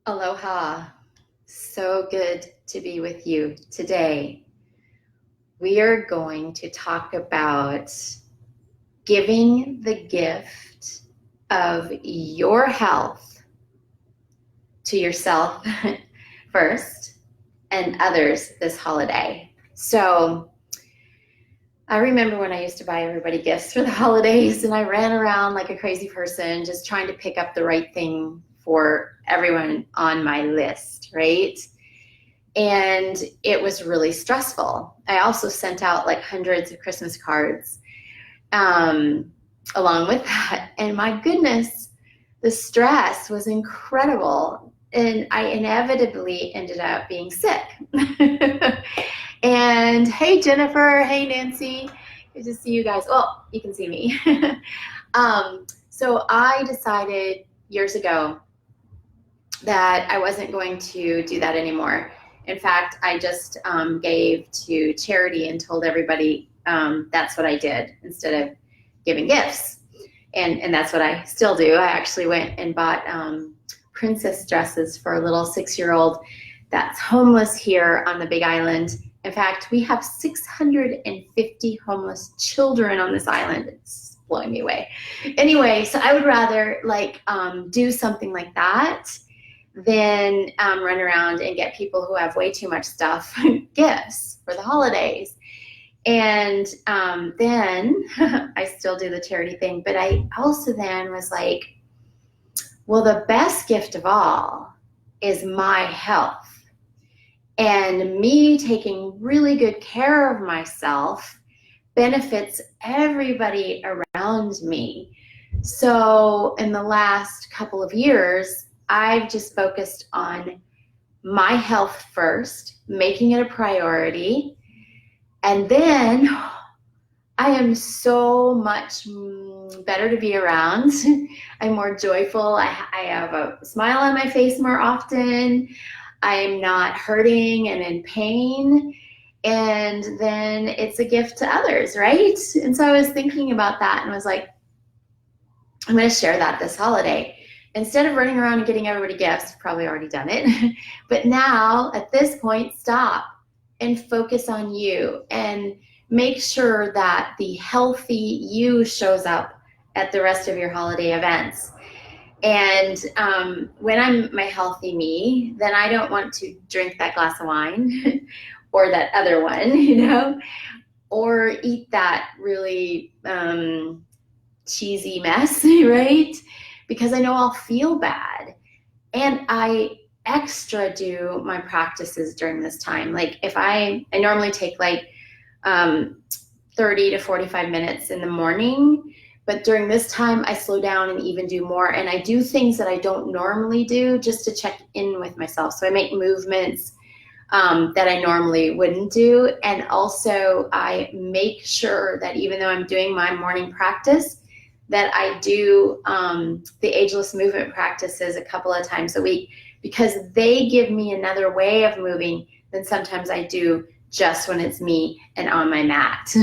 Aloha. So good to be with you today. We are going to talk about giving the gift of your health to yourself first and others this holiday. So, I remember when I used to buy everybody gifts for the holidays and I ran around like a crazy person just trying to pick up the right thing for everyone on my list, right? And it was really stressful. I also sent out like hundreds of Christmas cards along with that. And my goodness, the stress was incredible. And I inevitably ended up being sick. And hey, Jennifer. Hey, Nancy. Good to see you guys. Well, you can see me. So I decided years ago that I wasn't going to do that anymore. In fact, I just gave to charity and told everybody that's what I did instead of giving gifts. And that's what I still do. I actually went and bought princess dresses for a little 6-year-old that's homeless here on the Big Island. In fact, we have 650 homeless children on this island. It's blowing me away. Anyway, so I would rather do something like that than run around and get people who have way too much stuff gifts for the holidays. And then I still do the charity thing, but I also then was like, well, the best gift of all is my health. And me taking really good care of myself benefits everybody around me. So in the last couple of years, I've just focused on my health first, making it a priority. And then I am so much better to be around. I'm more joyful. I have a smile on my face more often. I'm not hurting and in pain. And then it's a gift to others, right? And so I was thinking about that and was like, I'm going to share that this holiday. Instead of running around and getting everybody gifts, I've probably already done it. But now, at this point, stop and focus on you and make sure that the healthy you shows up at the rest of your holiday events. And when I'm my healthy me, then I don't want to drink that glass of wine or that other one, or eat that really cheesy mess, right? Because I know I'll feel bad. And I extra do my practices during this time. Like if I normally take 30 to 45 minutes in the morning, but during this time I slow down and even do more. And I do things that I don't normally do just to check in with myself. So I make movements that I normally wouldn't do. And also I make sure that even though I'm doing my morning practice, that I do the ageless movement practices a couple of times a week, because they give me another way of moving than sometimes I do just when it's me and on my mat.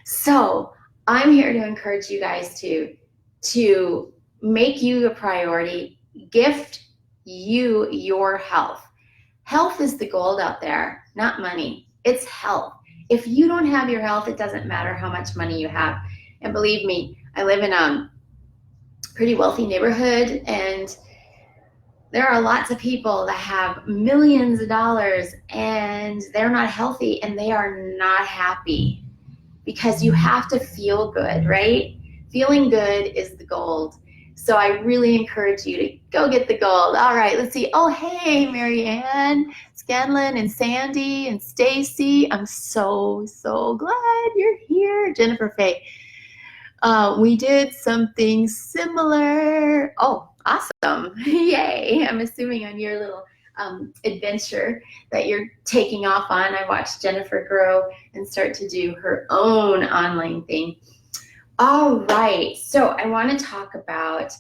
So I'm here to encourage you guys to make you a priority, gift you your health. Health is the gold out there, not money. It's health. If you don't have your health, it doesn't matter how much money you have. And believe me, I live in a pretty wealthy neighborhood, and there are lots of people that have millions of dollars and they're not healthy and they are not happy, because you have to feel good, right? Feeling good is the gold. So I really encourage you to go get the gold. All right, let's see. Oh, hey, Marianne, Scanlon, and Sandy, and Stacy. I'm so glad you're here. Jennifer Faye. We did something similar. Oh, awesome. Yay. I'm assuming on your little adventure that you're taking off on. I watched Jennifer grow and start to do her own online thing. All right. So I want to talk about,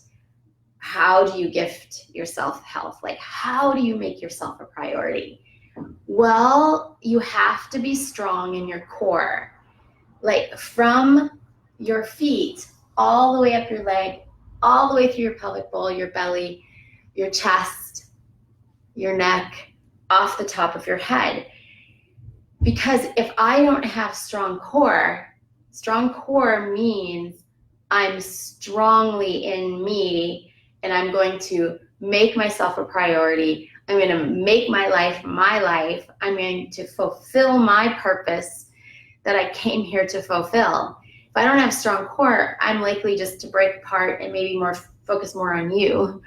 how do you gift yourself health? Like, how do you make yourself a priority? Well, you have to be strong in your core. Like from your feet all the way up your leg, all the way through your pelvic bowl, your belly, your chest, your neck, off the top of your head. Because if I don't have strong core means I'm strongly in me, and I'm going to make myself a priority. I'm going to make my life my life. I'm going to fulfill my purpose that I came here to fulfill. If I don't have strong core, I'm likely just to break apart and maybe focus more on you.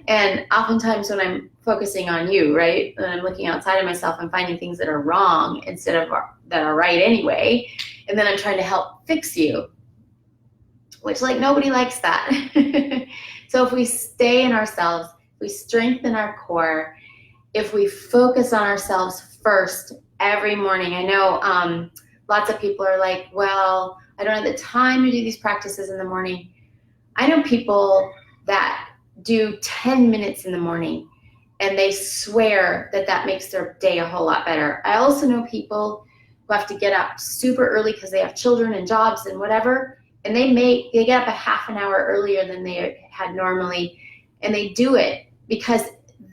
And oftentimes when I'm focusing on you, right, and I'm looking outside of myself, I'm finding things that are wrong instead of that are right anyway. And then I'm trying to help fix you, which, like, nobody likes that. So if we stay in ourselves, if we strengthen our core, if we focus on ourselves first every morning. I know lots of people are like, well, I don't have the time to do these practices in the morning. I know people that do 10 minutes in the morning and they swear that that makes their day a whole lot better. I also know people who have to get up super early because they have children and jobs and whatever, and they get up a half an hour earlier than they had normally, and they do it because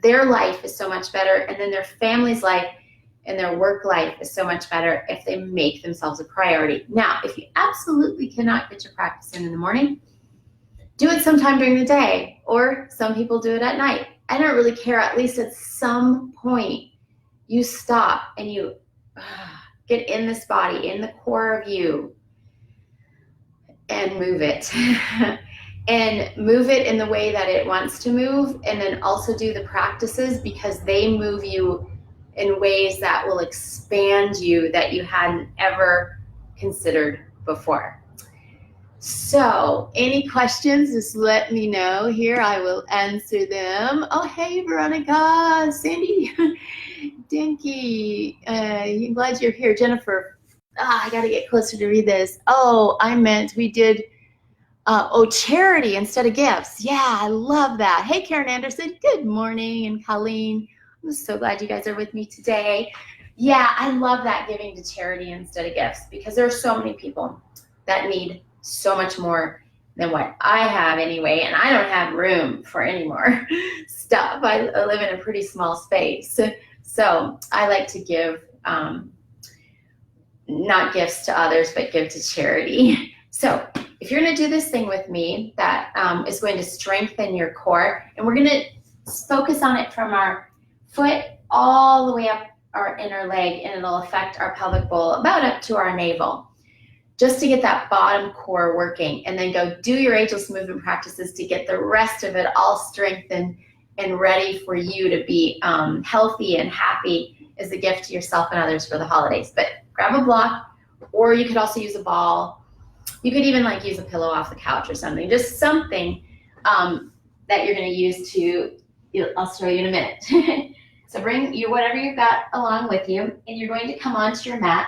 their life is so much better, and then their family's life and their work life is so much better if they make themselves a priority. Now, if you absolutely cannot get your practice in the morning, do it sometime during the day, or some people do it at night. I don't really care. At least at some point, you stop and you get in this body, in the core of you, and move it. And move it in the way that it wants to move, and then also do the practices because they move you in ways that will expand you that you hadn't ever considered before. So, any questions, just let me know here. I will answer them. Oh, hey, Veronica, Sandy, Dinky, I'm glad you're here. Jennifer, I got to get closer to read this. Oh, I meant we did, charity instead of gifts. Yeah, I love that. Hey, Karen Anderson, good morning. And Colleen, I'm so glad you guys are with me today. Yeah, I love that, giving to charity instead of gifts, because there are so many people that need so much more than what I have anyway, and I don't have room for any more stuff. I live in a pretty small space, so I like to give not gifts to others, but give to charity. So if you're going to do this thing with me that is going to strengthen your core, and we're going to focus on it from our foot all the way up our inner leg, and it'll affect our pelvic bowl about up to our navel, just to get that bottom core working, and then go do your ageless movement practices to get the rest of it all strengthened and ready for you to be healthy and happy as a gift to yourself and others for the holidays. But grab a block, or you could also use a ball. You could even use a pillow off the couch or something, just something that you're going to use to, I'll show you in a minute. So bring whatever you've got along with you, and you're going to come onto your mat,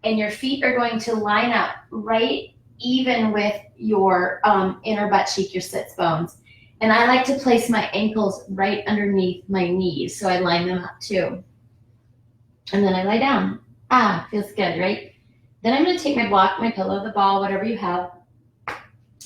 and your feet are going to line up right even with your inner butt cheek, your sits bones. And I like to place my ankles right underneath my knees, so I line them up too. And then I lie down. Feels good, right? Then I'm going to take my block, my pillow, the ball, whatever you have,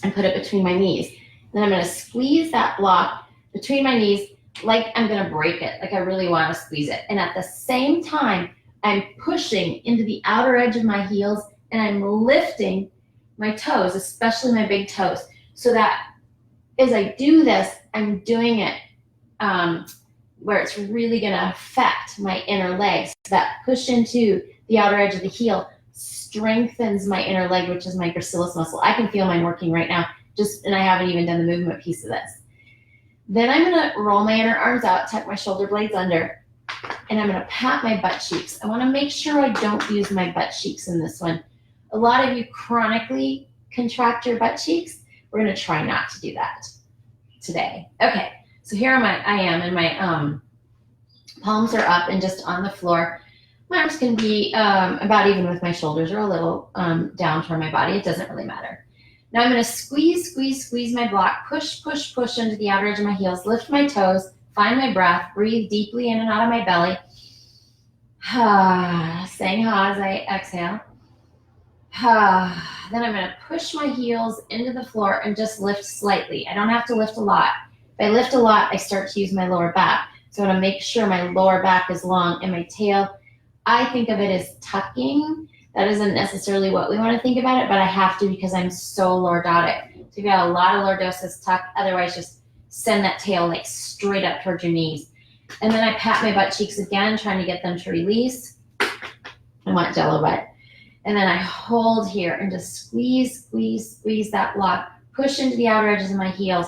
and put it between my knees. Then I'm going to squeeze that block between my knees like I'm going to break it, like I really want to squeeze it. And at the same time, I'm pushing into the outer edge of my heels, and I'm lifting my toes, especially my big toes, so that as I do this, I'm doing it where it's really going to affect my inner legs. So that push into the outer edge of the heel strengthens my inner leg, which is my gracilis muscle. I can feel mine working right now, and I haven't even done the movement piece of this. Then I'm going to roll my inner arms out, tuck my shoulder blades under, and I'm going to pat my butt cheeks. I want to make sure I don't use my butt cheeks in this one. A lot of you chronically contract your butt cheeks. We're going to try not to do that today. Okay, so here I am, and my palms are up and just on the floor. My arms can be about even with my shoulders, or a little down toward my body. It doesn't really matter. Now I'm going to squeeze my block, push into the outer edge of my heels, lift my toes, find my breath, breathe deeply in and out of my belly. Saying ha as I exhale. Then I'm going to push my heels into the floor and just lift slightly. I don't have to lift a lot. If I lift a lot, I start to use my lower back. So I want to make sure my lower back is long and my tail, I think of it as tucking. That isn't necessarily what we want to think about it, but I have to because I'm so lordotic. So you've got a lot of lordosis, tuck. Otherwise, just send that tail like straight up towards your knees. And then I pat my butt cheeks again, trying to get them to release. I want jello butt. And then I hold here and just squeeze, squeeze, squeeze that block. Push into the outer edges of my heels.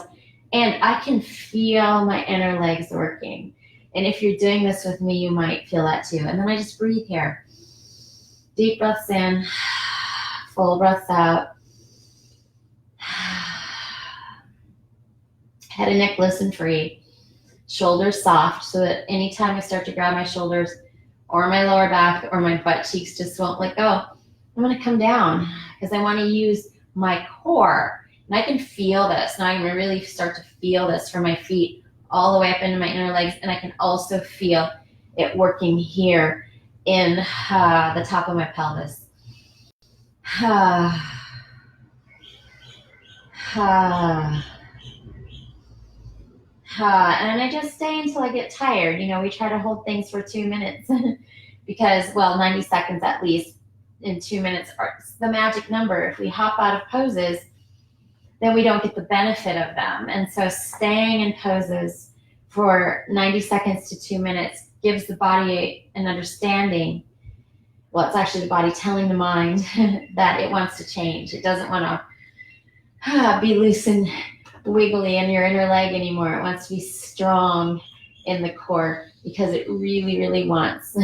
And I can feel my inner legs working. And if you're doing this with me, you might feel that too. And then I just breathe here. Deep breaths in, full breaths out. Head and neck loose and free. Shoulders soft so that anytime I start to grab my shoulders or my lower back or my butt cheeks just won't let go, I'm going to come down because I want to use my core. And I can feel this. Now I can really start to feel this from my feet all the way up into my inner legs. And I can also feel it working here in the top of my pelvis. And I just stay until I get tired. You know, we try to hold things for 2 minutes because, well, 90 seconds at least in 2 minutes are the magic number. If we hop out of poses, then we don't get the benefit of them. And so staying in poses for 90 seconds to 2 minutes gives the body an understanding. Well, it's actually the body telling the mind that it wants to change. It doesn't want to be loose and wiggly in your inner leg anymore. It wants to be strong in the core because it really, really wants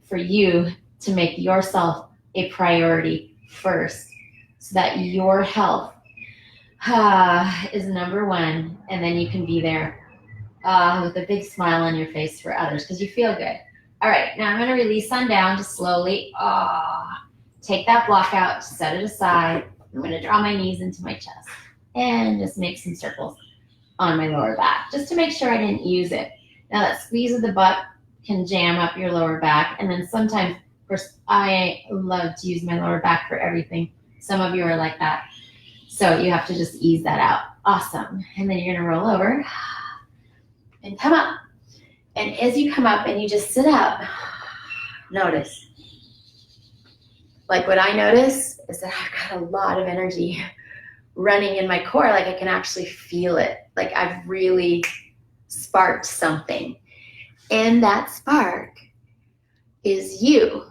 for you to make yourself a priority first so that your health is number one, and then you can be there with a big smile on your face for others because you feel good. All right, now I'm going to release on down just slowly. Take that block out, set it aside. I'm going to draw my knees into my chest and just make some circles on my lower back just to make sure I didn't use it. Now that squeeze of the butt can jam up your lower back, and then sometimes, of course, I love to use my lower back for everything. Some of you are like that. So you have to just ease that out. Awesome. And then you're going to roll over and come up. And as you come up and you just sit up, notice. Like what I notice is that I've got a lot of energy running in my core. Like I can actually feel it. Like I've really sparked something. And that spark is you.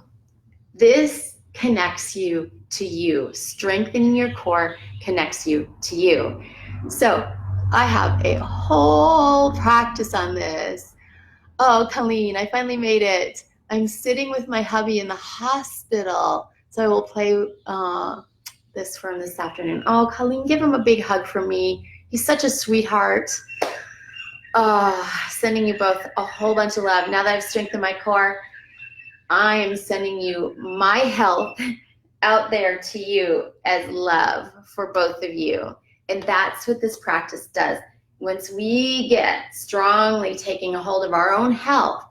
This connects you to you. Strengthening your core connects you to you. So I have a whole practice on this. Oh, Colleen, I finally made it. I'm sitting with my hubby in the hospital. So I will play this for him this afternoon. Oh, Colleen, give him a big hug from me. He's such a sweetheart. Sending you both a whole bunch of love. Now that I've strengthened my core, I am sending you my health out there to you as love for both of you. And that's what this practice does. Once we get strongly taking a hold of our own health,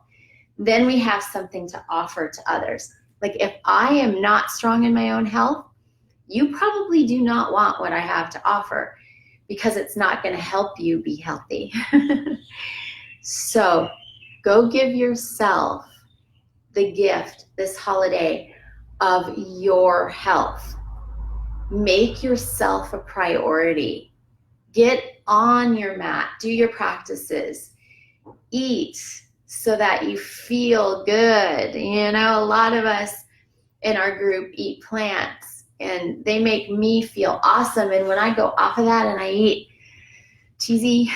then we have something to offer to others. Like if I am not strong in my own health, you probably do not want what I have to offer because it's not going to help you be healthy. So go give yourself the gift this holiday of your health. Make yourself a priority. Get on your mat, do your practices, eat so that you feel good. You know, a lot of us in our group eat plants and they make me feel awesome. And when I go off of that and I eat cheesy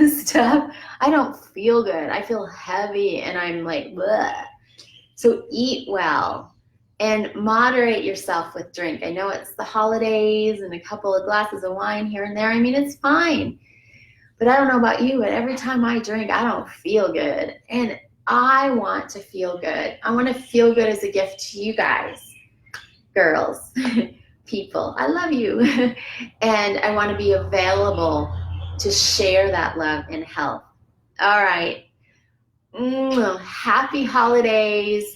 stuff, I don't feel good. I feel heavy and I'm like, bleh. So eat well and moderate yourself with drink. I know it's the holidays and a couple of glasses of wine here and there. I mean, it's fine. But I don't know about you, but every time I drink, I don't feel good. And I want to feel good. I want to feel good as a gift to you guys, girls, people. I love you. And I want to be available to share that love and health. All right. Happy holidays.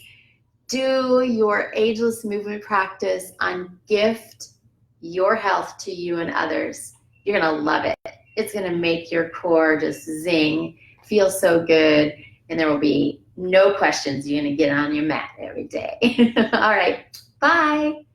Do your ageless movement practice on gift your health to you and others. You're going to love it. It's going to make your core just zing. feel so good, and there will be no questions. You're going to get on your mat every day. All right. Bye.